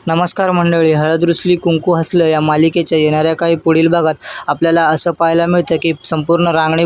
नमस्कार मंडळी. हळद रुसली कुंकू हसलं या मालिकेच्या येणाऱ्या काही पुढील भागात आपल्याला असं पाहायला मिळतं की संपूर्ण रांगणे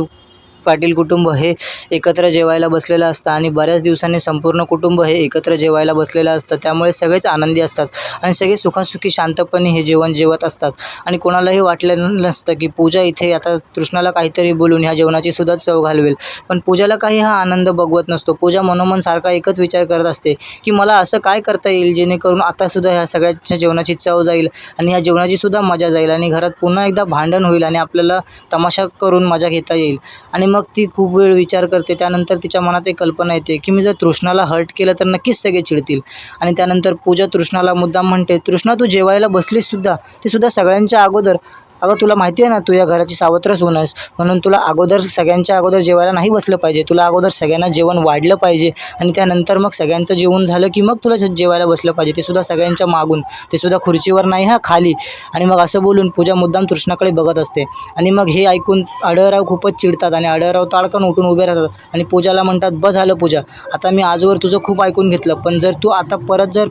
पाटील कुटुंब हे एकत्र जेवायला बसलेलं असतं आणि बऱ्याच दिवसांनी संपूर्ण कुटुंब हे एकत्र जेवायला बसलेलं असतं. त्यामुळे सगळेच आनंदी असतात आणि सगळे सुखासुखी शांतपणे हे जेवण जेवत असतात आणि कोणालाही वाटलं नसतं की पूजा इथे आता कृष्णाला काहीतरी बोलून ह्या जेवणाची सुद्धा चव घालवेल. पण पूजाला काही हा आनंद बघवत नसतो. पूजा मनोमन सारखा एकच विचार करत असते की मला असं काय करता येईल जेणेकरून आतासुद्धा ह्या सगळ्याच्या जेवणाची चव जाईल आणि ह्या जेवणाची सुद्धा मजा जाईल आणि घरात पुन्हा एकदा भांडण होईल आणि आपल्याला तमाशा करून मजा घेता येईल. आणि मग ती खूप वेळ विचार करते. त्यानंतर तिच्या मनात एक कल्पना येते की मी जर तृष्णाला हर्ट केलं तर नक्कीच सगळे चिडतील. आणि त्यानंतर पूजा तृष्णाला मुद्दाम म्हणते, तृष्णा तू जेवायला बसलीस सुद्धा, ते सुद्धा सगळ्यांच्या अगोदर. अगं तुला माहिती आहे ना तू या घराची सावत्र सून आहेस, म्हणून तुला अगोदर सगळ्यांच्या अगोदर जेवायला नाही बसलं पाहिजे. तुला अगोदर सगळ्यांना जेवण वाढलं पाहिजे आणि त्यानंतर मग सगळ्यांचं जेवण झालं की मग तुला जेवायला बसलं पाहिजे, ते सुद्धा सगळ्यांच्या मागून, ते सुद्धा खुर्चीवर नाही, हा खाली. आणि मग असं बोलून पूजा मुद्दाम तृष्णाकडे बघत असते. आणि मग हे ऐकून आढळराव खूपच चिडतात आणि आढळराव ताडकन उठून उभे राहतात आणि पूजाला म्हणतात, बस झालं पूजा, आता मी आजवर तुझं खूप ऐकून घेतलं, पण जर तू आता परत जर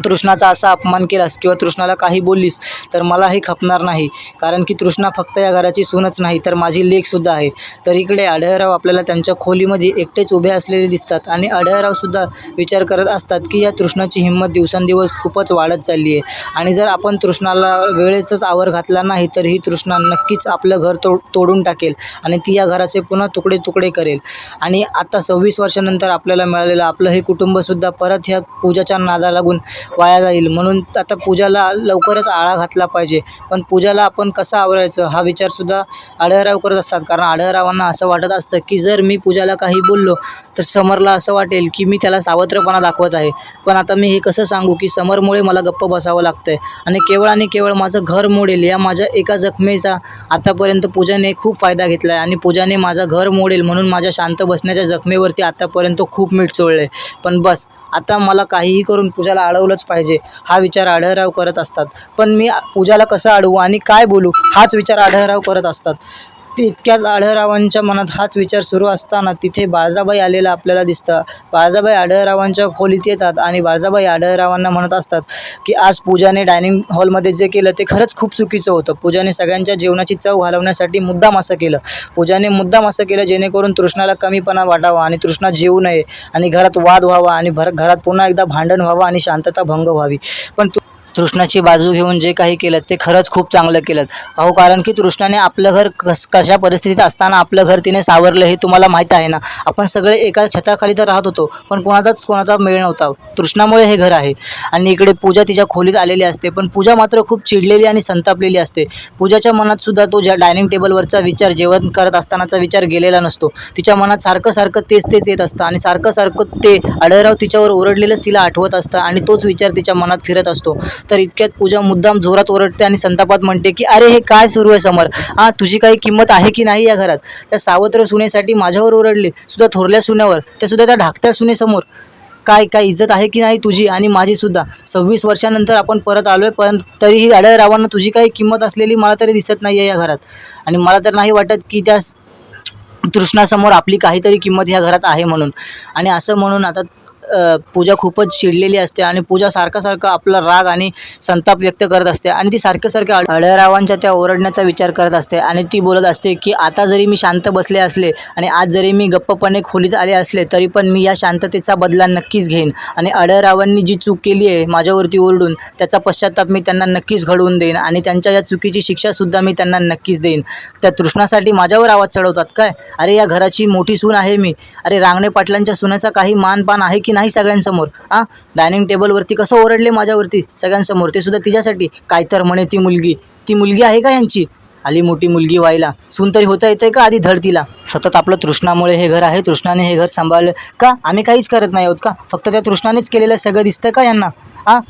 तृष्णाचा असा अपमान केलास किंवा तृष्णाला काही बोललीस तर मला हे खपणार नाही. कारण की तृष्णा फक्त या घराची सूनच नाही तर माझी लेकसुद्धा आहे. तर इकडे आढळराव आपल्याला त्यांच्या खोलीमध्ये एकटेच उभे असलेले दिसतात आणि आढळरावसुद्धा विचार करत असतात की या तृष्णाची हिंमत दिवसेंदिवस खूपच वाढत चालली आहे आणि जर आपण तृष्णाला वेळेतच आवर घातला नाही तर ही तृष्णा नक्कीच आपलं घर तोडून टाकेल आणि ती या घराचे पुन्हा तुकडे तुकडे करेल. आणि आता 26 वर्षानंतर आपल्याला मिळालेलं आपलं हे कुटुंबसुद्धा परत ह्या पूजाच्या नादा लागून वाया जाईल. म्हणून आता पूजाला लवकरच आळा घातला पाहिजे. पण पूजाला आपण कसं आवरायचं हा विचारसुद्धा आढळराव करत असतात. कारण आढळरावांना असं वाटत असतं की जर मी पूजाला काही बोललो तर समरला असं वाटेल की मी त्याला सावत्रपणा दाखवत आहे. पण आता मी हे कसं सांगू की समरमुळे मला गप्प बसावं लागतं आहे आणि केवळ माझं घर मोडेल या माझ्या एका जखमेचा आतापर्यंत पूजाने खूप फायदा घेतला आहे आणि पूजाने माझं घर मोडेल म्हणून माझ्या शांत बसण्याच्या जखमेवरती आतापर्यंत खूप मीठ चोळलं आहे. पण बस आता मला काहीही करून पूजाला अडवलंच पाहिजे हा विचार आढळराव करत असतात. पण मी पूजाला कसं अडवू आणि काय बोलू हाच विचार आढळराव करत असतात. इतक्यात आढळरावांच्या मनात हाच विचार सुरू असताना तिथे बाळजाबाई आलेला आपल्याला दिसतं. बाळजाबाई आढळरावांच्या खोलीत येतात आणि बाळजाबाई आढळरावांना म्हणत असतात की आज पूजाने डायनिंग हॉलमध्ये जे केलं ते खरंच खूप चुकीचं होतं. पूजाने सगळ्यांच्या जेवणाची चव घालवण्यासाठी मुद्दाम असं केलं. पूजाने मुद्दाम असं केलं जेणेकरून तृष्णाला कमीपणा वाटावा आणि तृष्णा जेवू नये आणि घरात वाद व्हावा आणि घरात पुन्हा एकदा भांडण व्हावं आणि शांतता भंग व्हावी. पण तृष्णाची बाजू घेऊन जे काही केलं ते खरंच खूप चांगलं केलं. अहो कारण की तृष्णाने आपलं घर कशा परिस्थितीत असताना आपलं घर तिने सावरलं हे तुम्हाला माहीत आहे ना. आपण सगळे एका छताखाली तर राहत होतो पण कोणाचा मेळ नव्हता. तृष्णामुळे हे घर आहे. आणि इकडे पूजा तिच्या खोलीत आलेली असते. पण पूजा मात्र खूप चिडलेली आणि संतापलेली असते. पूजाच्या मनात सुद्धा तो ज्या डायनिंग टेबलवरचा विचार जेवण करत असतानाचा विचार गेलेला नसतो. तिच्या मनात सारखं तेच येत असतं आणि सारखं ते आढळराव तिच्यावर ओरडलेलंच तिला आठवत असतं आणि तोच विचार तिच्या मनात फिरत असतो. तर इतक्यात पूजा मुद्दाम जोरात ओरडते आणि संतापात म्हणते की अरे हे काय सुरू आहे समर, तुझी काही किंमत आहे की नाही या घरात. त्या सावत्र सुनेसाठी माझ्यावर ओरडले, सुद्धा थोरल्या सुनेवर, त्या सुद्धा त्या धाकट्या सुनेसमोर. काय इज्जत आहे की नाही तुझी आणि माझी सुद्धा. 26 वर्षानंतर आपण परत आलोय पण तरीही आढळरावांना तुझी काही किंमत असलेली मला तरी दिसत नाही आहे या घरात. आणि मला तर नाही वाटत की त्या तृष्णासमोर आपली काहीतरी किंमत ह्या घरात आहे म्हणून. आणि असं म्हणून आता पूजा खूपच चिडलेली असते आणि पूजा सारखं आपला राग आणि संताप व्यक्त करत असते आणि ती सारखं आढळरावांच्या त्या ओरडण्याचा विचार करत असते आणि ती बोलत असते की आता जरी मी शांत बसले असले आणि आज जरी मी गप्पपणे खोलीत आले असले तरी पण मी या शांततेचा बदला नक्कीच घेईन आणि आढळरावांनी जी चूक केली आहे माझ्यावरती ओरडून त्याचा पश्चाताप मी त्यांना नक्कीच घडवून देईन आणि त्यांच्या या चुकीची शिक्षासुद्धा मी त्यांना नक्कीच देईन. त्या तृष्णासाठी माझ्यावर आवाज चढवतात काय? अरे या घराची मोठी सून आहे मी. अरे रांगणे पाटलांच्या सुनेचा काही मानपान आहे की नाही सगळ्यांसमोर. डायनिंग टेबलवरती कसं ओरडले माझ्यावरती सगळ्यांसमोर, ते सुद्धा तिच्यासाठी. काय तर म्हणे ती मुलगी आहे का यांची? आली मोठी मुलगी व्हायला, सून तरी होता येते का आधी धड तिला. सतत आपलं तृष्णामुळे हे घर आहे, तृष्णाने हे घर सांभाळलं का? आम्ही काहीच करत नाही आहोत का? फक्त त्या तृष्णानेच केलेलं सगळं दिसतं का यांना?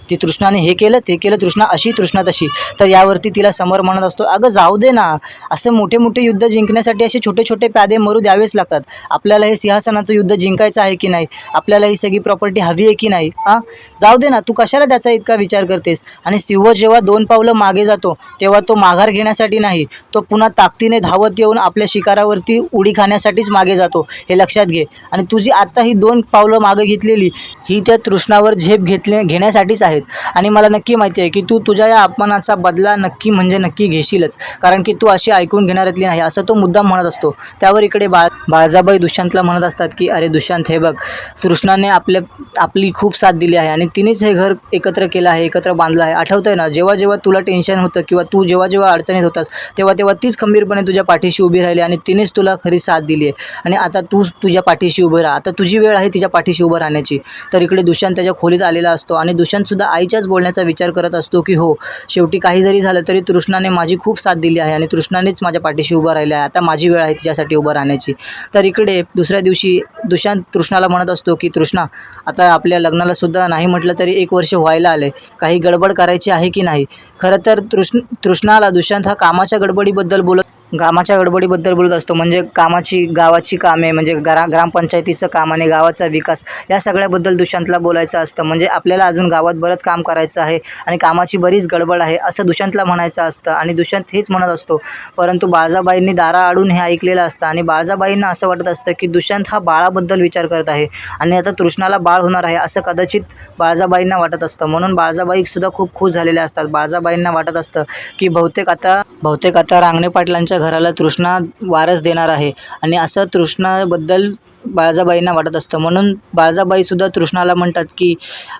ती तृष्णाने हे केलं ते केलं, तृष्णा अशी तृष्णा तशी. तर यावरती तिला समर म्हणत असतो, अगं जाऊ दे ना, असं मोठे युद्ध जिंकण्यासाठी असे छोटे प्यादे मरू द्यावेच लागतात. आपल्याला हे सिंहासनाचं युद्ध जिंकायचं आहे की नाही, आपल्याला ही सगळी प्रॉपर्टी हवी आहे की नाही, जाऊ दे ना, तू कशाला त्याचा इतका विचार करतेस. आणि सिंह जेव्हा 2 पावलं मागे जातो तेव्हा तो माघार घेण्यासाठी नाही, तो पुन्हा ताकदीने धावत येऊन आपल्या शिकारावरती उडी खाण्यासाठीच मागे जातो, हे लक्षात घे. आणि तुझी आत्ता ही 2 पावलं मागे घेतलेली ही त्या तृष्णावर झेप घेण्यासाठीच आहेत. आणि मला नक्की माहिती आहे की तू तुझ्या या अपमानाचा बदला नक्की म्हणजे नक्की घेशीलच, कारण की तू अशी ऐकून घेणाऱ्यातली नाही, असं तो मुद्दाम म्हणत असतो. त्यावर इकडे बाळजाबाई दुष्यंतला म्हणत असतात की अरे दुष्यंत, हे बघ, तृष्णाने आपली खूप साथ दिली आहे आणि तिनेच हे घर एकत्र केलं आहे, एकत्र बांधलं आहे. आठवतंय ना, जेव्हा जेव्हा तुला टेन्शन होतं किंवा तू जेव्हा जेव्हा अडचणीत होतास तेव्हा तेव्हा तीच खंबीरपणे तुझ्या पाठीशी उभी राहिली आणि तिनेच तुला खरी साथ दिली आहे. आणि आता तू तुझ्या पाठीशी उभं राहा, आता तुझी वेळ आहे तिच्या पाठीशी उभं राहण्याची. तर इकडे दुष्यंत त्याच्या खोलीत आलेला असतो आणि दुष्यंतसुद्धा आईच्याच बोलण्याचा विचार करत असतो की हो, शेवटी काही जरी झालं तरी तृष्णाने माझी खूप साथ दिली आहे आणि तृष्णानेच माझ्या पाठीशी उभं राहिलं आहे. आता माझी वेळ आहे तिच्यासाठी उभं राहण्याची. तर इकडे दुसऱ्या दिवशी दुष्यंत तृष्णाला म्हणत असतो की तृष्णा, आता आपल्या लग्नाला सुद्धा नाही म्हटलं तरी 1 वर्ष व्हायला आले, काही गडबड करायची आहे की नाही. खरं तर तृष्णाला दुष्यंत हा कामाच्या गडबडीबद्दल बोलत असतो. म्हणजे गावाची कामे, म्हणजे ग्रामपंचायतीचं काम आणि गावाचा विकास, या सगळ्याबद्दल दुष्यंतला बोलायचं असतं. म्हणजे आपल्याला अजून गावात बरंच काम करायचं आहे आणि कामाची बरीच गडबड आहे असं दुष्यंतला म्हणायचं असतं आणि दुष्यंत हेच म्हणत असतो. परंतु बाळजाबाईंनी दाराआडून हे ऐकलेलं असतं आणि बाळजाबाईंना असं वाटत असतं की दुष्यंत हा बाळाबद्दल विचार करत आहे आणि आता तृष्णाला बाळ होणार आहे असं कदाचित बाळजाबाईंना वाटत असतं. म्हणून बाळजाबाईसुद्धा खूप खुश झालेल्या असतात. बाळजाबाईंना वाटत असतं की बहुतेक आता रांगणे पाटलांच्या घराला तृष्णा वारस देणार आहे आणि असं तृष्णाबद्दल बाळजाबाईंना वाटत असतं. म्हणून बाळजाबाईसुद्धा तृष्णाला म्हणतात की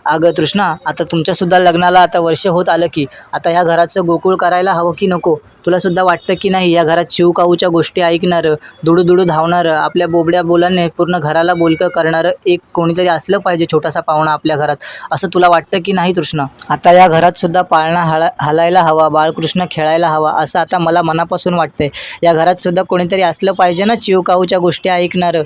अगं तृष्णा, आता तुमच्यासुद्धा लग्नाला आता वर्ष होत आलं की आता ह्या घराचं गोकुळ करायला हवं की नको. तुलासुद्धा वाटतं की नाही या घरात चिवकाऊच्या गोष्टी ऐकणारं, दुडू धावणारं, आपल्या बोबड्या बोलांनी पूर्ण घराला बोलकं करणारं एक कोणीतरी असलं पाहिजे, छोटासा पाहुणा आपल्या घरात, असं तुला वाटतं की नाही तृष्णा? आता या घरात सुद्धा पाळणा हलायला हवा, बाळकृष्ण खेळायला हवा असं आता मला मनापासून वाटतंय. या घरात सुद्धा कोणीतरी असलं पाहिजे ना, चिवकाऊच्या गोष्टी ऐकणारं,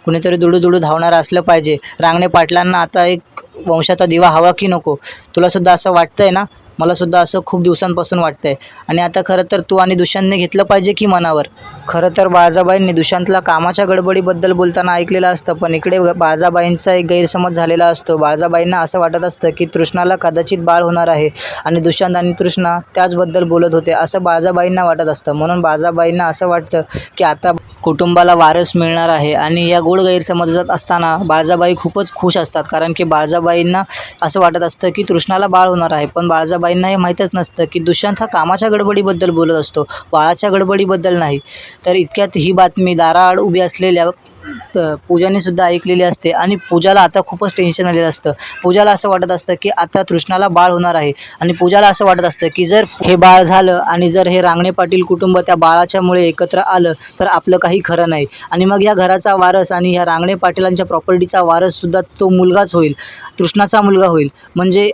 कुणीतरी दुडू धावणारं असलं पाहिजे. रांगणे पाटलांना आता एक वंशाचा दिवा हवा की नको? तुलासुद्धा असं वाटतंय ना? मलासुद्धा असं खूप दिवसांपासून वाटतंय. आणि आता खरं तर तू आणि दुष्यंतने घेतलं पाहिजे की मनावर. खरं तर बाळजाबाईंनी दुष्यंतला कामाच्या गडबडीबद्दल बोलताना ऐकलेलं असतं, पण इकडे बाळजाबाईंचा एक गैरसमज झालेला असतो. बाळजाबाईंना असं वाटत असतं की तृष्णाला कदाचित बाळ होणार आहे आणि दुष्यंत आणि तृष्णा त्याचबद्दल बोलत होते असं बाळजाबाईंना वाटत असतं. म्हणून बाळजाबाईंना असं वाटतं की आता कुटुंबाला वारस मिळणार आहे आणि या गूढ गैरसमजात असताना बाळजाबाई खूपच खुश असतात, कारण की बाळजाबाईंना असं वाटत असतं की तृष्णाला बाळ होणार आहे. पण बाळजाबाईंना हे माहीतच नसतं की दुष्यंत हा कामाच्या गडबडीबद्दल बोलत असतो, बाळाच्या गडबडीबद्दल नाही. तर इतक्यात ही बातमी दाराआड उभी असलेल्या पूजाने सुद्धा ऐकलेली असते आणि पूजाला आता खूपच टेन्शन आलेलं असतं. पूजाला असं वाटत असतं की आता तृष्णाला बाळ होणार आहे आणि पूजाला असं वाटत असतं की जर हे बाळ झालं आणि जर हे रांगणे पाटील कुटुंब त्या बाळाच्यामुळे एकत्र आलं तर आपलं काही खरं नाही आणि मग या घराचा वारस आणि ह्या रांगणे पाटीलांच्या प्रॉपर्टीचा वारससुद्धा तो मुलगाच होईल, तृष्णाचा मुलगा होईल. म्हणजे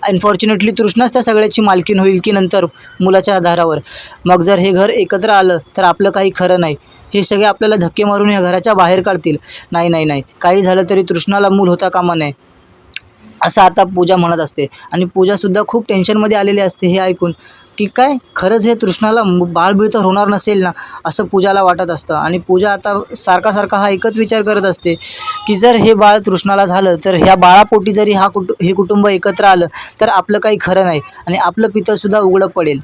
अनफॉर्च्युनेटली तृष्णाच त्या सगळ्याची मालकीण होईल की नंतर मुलाच्या आधारावर. मग जर हे घर एकत्र आलं तर आपलं काही खरं नाही. हे सगळे आपल्याला धक्के मारून या घराच्या बाहेर काढतील. नाही, काही झालं तरी तृष्णाला मूल होता कामा नये, असं आता पूजा म्हणत असते. आणि पूजासुद्धा खूप टेन्शनमध्ये आलेली असते हे ऐकून की काय खरंच हे तृष्णाला बाळबीळ तर होणार नसेल ना, असं पूजाला वाटत असतं. आणि पूजा आता सारखा हा एकच विचार करत असते की जर हे बाळ तृष्णाला झालं तर ह्या बाळापोटी जरी हे कुटुंब एकत्र आलं तर आपलं काही खरं नाही आणि आपलं पितंसुद्धा उघडं पडेल.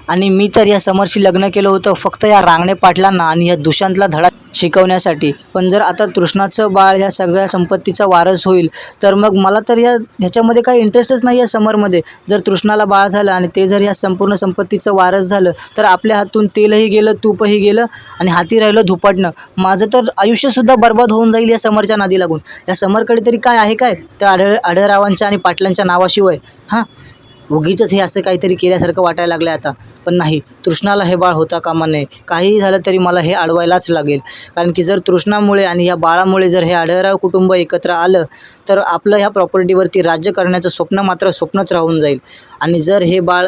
आणि मी तर या समरशी लग्न केलं होतं फक्त या रांगणे पाटलांना आणि या दुष्यंतला धडा शिकवण्यासाठी. पण जर आता तृष्णाचं बाळ ह्या सगळ्या संपत्तीचा वारस होईल तर मग मला तर ह्याच्यामध्ये काही इंटरेस्टच नाही आहे समरमध्ये. जर तृष्णाला बाळ झालं आणि ते जर ह्या संपूर्ण संपत्तीचं वारस झालं तर आपल्या हातून तेलही गेलं, तूपही गेलं आणि हाती राहिलं धुपाटणं. माझं तर आयुष्यसुद्धा बर्बाद होऊन जाईल या समरच्या नादी लागून. या समरकडे तरी काय आहे काय त्या आढळरावांच्या आणि पाटलांच्या नावाशिवाय? उगीचच हे असं काहीतरी केल्यासारखं वाटायला लागलं आता. पण नाही, तृष्णाला हे बाळ होता कामा नये. काहीही झालं तरी मला हे अडवायलाच लागेल, कारण की जर तृष्णामुळे आणि या बाळामुळे जर हे आढळराव कुटुंब एकत्र आलं तर आपलं ह्या प्रॉपर्टीवरती राज्य करण्याचं स्वप्न मात्र स्वप्नच राहून जाईल. आणि जर हे बाळ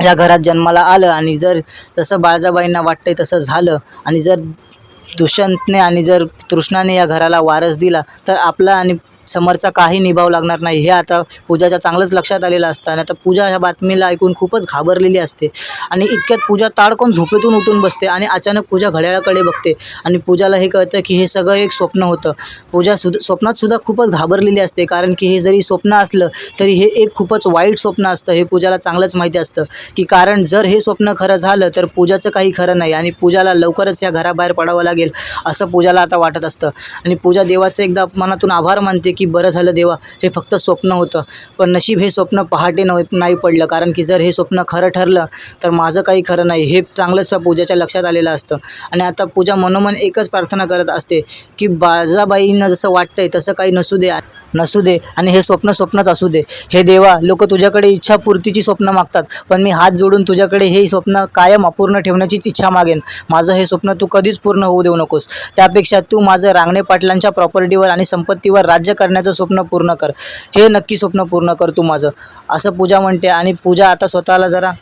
या घरात जन्माला आलं आणि जर जसं बाळजाबाईंना वाटतंय तसं झालं आणि जर दुष्यंतने आणि जर तृष्णाने या घराला वारस दिला तर आपला आणि समरचा काही निभाव लागणार नाही हे आता पूजाच्या चांगलंच लक्षात आलेलं असतं. आणि आता पूजा ह्या बातमीला ऐकून खूपच घाबरलेली असते आणि इतक्यात पूजा ताडकन झोपेतून उठून बसते आणि अचानक पूजा घड्याळाकडे बघते आणि पूजाला हे कळतं की हे सगळं एक स्वप्न होतं. पूजा स्वप्नात सुद्धा खूपच घाबरलेली असते, कारण की हे जरी स्वप्न असलं तरी हे एक खूपच वाईट स्वप्न असतं. हे पूजाला चांगलंच माहिती असतं की कारण जर हे स्वप्न खरं झालं तर पूजाचं काही खरं नाही आणि पूजाला लवकरच या घराबाहेर पडावं लागेल असं पूजाला आता वाटत असतं. आणि पूजा देवाचं एकदा मनातून आभार मानते की बरं झालं देवा, हे फक्त स्वप्न होतं. पण नशीब हे स्वप्न पहाटे नाही पडलं, कारण की जर हे स्वप्न खरं ठरलं तर माझं काही खरं नाही हे चांगलंच पूजाच्या लक्षात आलेलं असतं. आणि आता पूजा मनोमन एकच प्रार्थना करत असते की बाळजाबाईंना जसं वाटतंय तसं काही नसू दे आणि हे स्वप्न स्वप्नच असू दे. हे देवा, लोक तुझ्याकडे इच्छापूर्तीची स्वप्न मागतात, पण मी हात जोडून तुझ्याकडे हे स्वप्न कायम अपूर्ण ठेवण्याचीच इच्छा मागेन. माझं हे स्वप्न तू कधीच पूर्ण होऊ देऊ नकोस. त्यापेक्षा तू माझं रांगणे पाटलांच्या प्रॉपर्टीवर आणि संपत्तीवर राज्य करण्याचं स्वप्न पूर्ण कर. हे नक्की स्वप्न पूर्ण कर तू माझं, असं पूजा म्हणते. आणि पूजा आता स्वतःला जरा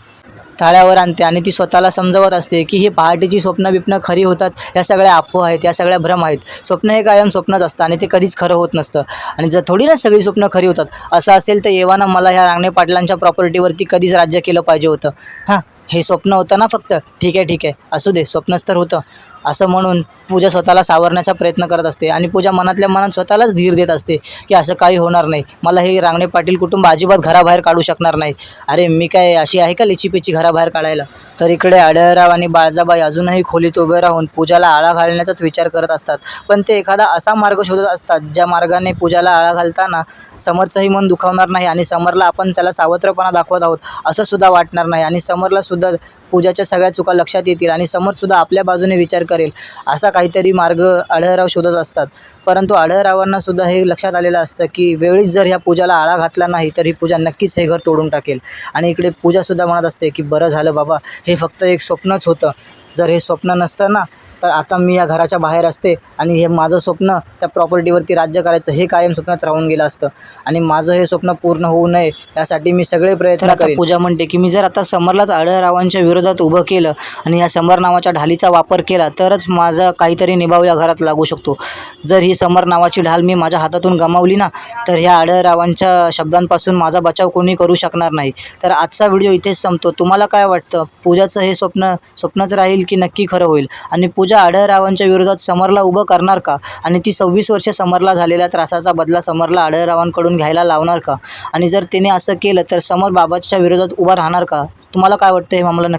थाळ्यावर आणते आणि ती स्वतःला समजावत असते की हे पहाटेची स्वप्न खरी होतात, या सगळ्या अफवा आहेत, या सगळ्या भ्रम आहेत. स्वप्न हे कायम स्वप्नच असतं आणि ते कधीच खरं होत नसतं. आणि जर थोडी ना सगळी स्वप्न खरी होतात असं असेल तर एव्हाना मला ह्या रांगणे पाटलांच्या प्रॉपर्टीवरती कधीच राज्य केलं पाहिजे होतं. हे स्वप्न होतं ना फक्त, ठीक आहे असू दे, स्वप्नच तर होतं, असं म्हणून पूजा स्वतःला सावरण्याचा प्रयत्न करत असते. आणि पूजा मनातल्या मनात स्वतःलाच धीर देत असते की असं काही होणार नाही, मला हे रांगणे पाटील कुटुंब अजिबात घराबाहेर काढू शकणार नाही. अरे मी काय अशी आहे का लिचीपिची घराबाहेर काढायला. तर इकडे आढळराव आणि बाळजाबाई अजूनही खोलीत उभे राहून पूजाला आळा घालण्याचाच विचार करत असतात. पण ते एखादा असा मार्ग शोधत असतात ज्या मार्गाने पूजाला आळा घालताना समरचंही मन दुखावणार नाही आणि समरला आपण त्याला सावत्रपणा दाखवत आहोत असं सुद्धा वाटणार नाही. आणि समरला सुद्धा पूजाच्या सगळ्या चुका लक्षात येतील आणि समरसुद्धा आपल्या बाजूने विचार करेल, असा काहीतरी मार्ग आढळराव शोधत असतात. परंतु आढळरावांना सुद्धा हे लक्षात आलेलं असतं की वेळीच जर ह्या पूजाला आळा घातला नाही तर ही पूजा नक्कीच हे घर तोडून टाकेल. आणि इकडे पूजासुद्धा म्हणत असते की बरं झालं बाबा, हे फक्त एक स्वप्नच होतं. जर हे स्वप्न नसतं ना तर आता मी या घराच्या बाहेर असते आणि हे माझं स्वप्न त्या प्रॉपर्टीवरती राज्य करायचं हे कायम स्वप्नात राहून गेलं असतं. आणि माझं हे स्वप्न पूर्ण होऊ नये यासाठी मी सगळे प्रयत्न करेन. पूजा म्हणते की मी जर आता समरलाच आढळरावांच्या विरोधात उभं केलं आणि या समर नावाच्या ढालीचा वापर केला तरच माझा काहीतरी निभाव या घरात लागू शकतो. जर ही समर नावाची ढाल मी माझ्या हातातून गमावली ना तर ह्या आढळरावांच्या शब्दांपासून माझा बचाव कोणी करू शकणार नाही. तर आजचा व्हिडिओ इथेच संपतो. तुम्हाला काय वाटतं, पूजाचं हे स्वप्नच राहील की नक्की खरं होईल? आणि पूजा आढळरावांच्या विरोधात समरला उभं करणार का? आणि ती 26 वर्षे समरला झालेल्या त्रासाचा बदला समरला आढळरावांकडून घ्यायला लावणार का? आणि जर तिने असं केलं तर समर बाबाच्या विरोधात उभा राहणार का? तुम्हाला काय वाटतं हे आम्हाला नक्की